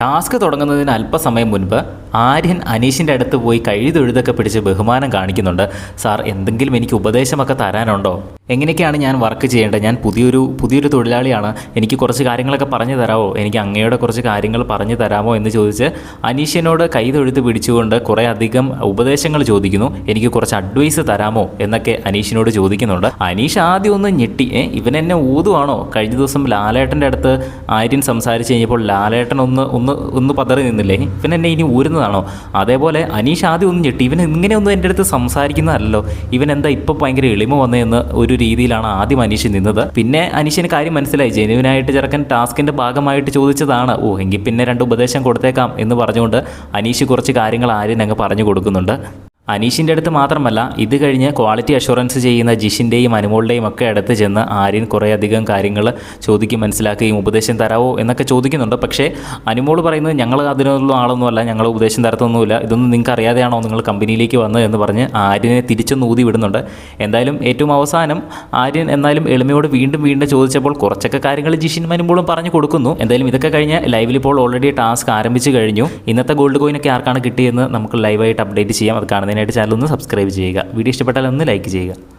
Task തുടങ്ങുന്നതിന് അല്പസമയം മുൻപ് ആര്യൻ അനീഷിൻ്റെ അടുത്ത് പോയി കഴുതൊഴുതൊക്കെ പിടിച്ച് ബഹുമാനം കാണിക്കുന്നുണ്ട്. സാർ, എന്തെങ്കിലും എനിക്ക് ഉപദേശമൊക്കെ തരാനുണ്ടോ? എങ്ങനെയൊക്കെയാണ് ഞാൻ വർക്ക് ചെയ്യേണ്ടത്? ഞാൻ പുതിയൊരു തൊഴിലാളിയാണ്. എനിക്ക് കുറച്ച് കാര്യങ്ങളൊക്കെ പറഞ്ഞു തരാമോ? എനിക്ക് അങ്ങയുടെ കുറച്ച് കാര്യങ്ങൾ പറഞ്ഞു തരാമോ എന്ന് ചോദിച്ച് അനീഷിനോട് കൈതൊഴുത്ത് പിടിച്ചുകൊണ്ട് കുറേ അധികം ഉപദേശങ്ങൾ ചോദിക്കുന്നു. എനിക്ക് കുറച്ച് അഡ്വൈസ് തരാമോ എന്നൊക്കെ അനീഷിനോട് ചോദിക്കുന്നുണ്ട്. അനീഷ് ആദ്യം ഒന്ന് ഞെട്ടി. ഇവൻ എന്നെ ഊതുവാണോ? കഴിഞ്ഞ ദിവസം ലാലേട്ടൻ്റെ അടുത്ത് ആര്യൻ സംസാരിച്ച് കഴിഞ്ഞപ്പോൾ ലാലേട്ടൻ ഒന്ന് പതറി നിന്നില്ലേ? ഇവൻ എന്നെ ഇനി ഊരുന്നതാണോ? അതേപോലെ അനീഷ് ആദ്യം ഒന്ന് ഞെട്ടി. ഇവൻ ഇങ്ങനെയൊന്നും എൻ്റെ അടുത്ത് സംസാരിക്കുന്നതല്ലോ, ഇവൻ എന്താ ഇപ്പോൾ ഭയങ്കര എളിമ വന്നതെന്ന് ഒരു രീതിയിലാണ് ആദ്യം അനീഷ് നിന്നത്. പിന്നെ അനീഷിന് കാര്യം മനസ്സിലായി. ജെനുവിനായിട്ട് ചെറുക്കൻ ടാസ്കിൻ്റെ ഭാഗമായിട്ട് ചോദിച്ചതാണ്. എങ്കിൽ പിന്നെ 2 ഉപദേശം കൊടുത്തേക്കാം എന്ന് പറഞ്ഞുകൊണ്ട് അനീഷ് കുറച്ച് കാര്യങ്ങൾ ആര്യൻ അങ്ങ് പറഞ്ഞു കൊടുക്കുന്നുണ്ട്. അനീഷിൻ്റെ അടുത്ത് മാത്രമല്ല, ഇത് കഴിഞ്ഞ് ക്വാളിറ്റി അഷുറൻസ് ചെയ്യുന്ന ജിഷിൻ്റെയും അനുമോളുടെയും ഒക്കെ അടുത്ത് ചെന്ന് ആര്യൻ കുറേയധികം കാര്യങ്ങൾ ചോദിക്കും, മനസ്സിലാക്കുകയും ഉപദേശം തരാമോ എന്നൊക്കെ ചോദിക്കുന്നുണ്ട്. പക്ഷേ അനുമോൾ പറയുന്നത് ഞങ്ങൾ അതിനുള്ള ആളൊന്നുമല്ല, ഞങ്ങൾ ഉപദേശം തരത്തൊന്നുമില്ല, ഇതൊന്നും നിങ്ങൾക്ക് അറിയാതെയാണോ നിങ്ങൾ കമ്പനിയിലേക്ക് വന്നത് എന്ന് പറഞ്ഞ് ആര്യനെ തിരിച്ചൊന്ന് ഊതി വിടുന്നുണ്ട്. എന്തായാലും ഏറ്റവും അവസാനം ആര്യൻ എന്നാലും എളിമയോട് വീണ്ടും ചോദിച്ചപ്പോൾ കുറച്ചൊക്കെ കാര്യങ്ങൾ ജിഷിൻ അനുമോളും പറഞ്ഞു കൊടുക്കുന്നു. എന്തായാലും ഇതൊക്കെ കഴിഞ്ഞ് ലൈവിൽ ഇപ്പോൾ ഓൾറെഡി ടാസ്ക് ആരംഭിച്ച് കഴിഞ്ഞു. ഇന്നത്തെ ഗോൾഡ് കോയിനൊക്കെ ആർക്കാണ് കിട്ടിയെന്ന് നമുക്ക് ലൈവായിട്ട് അപ്ഡേറ്റ് ചെയ്യാം. അത് കാണുന്നതിനായിട്ട് ചാനൽ ഒന്ന് സബ്സ്ക്രൈബ് ചെയ്യുക. വീഡിയോ ഇഷ്ടപ്പെട്ടാൽ ഒന്ന് ലൈക്ക് ചെയ്യുക.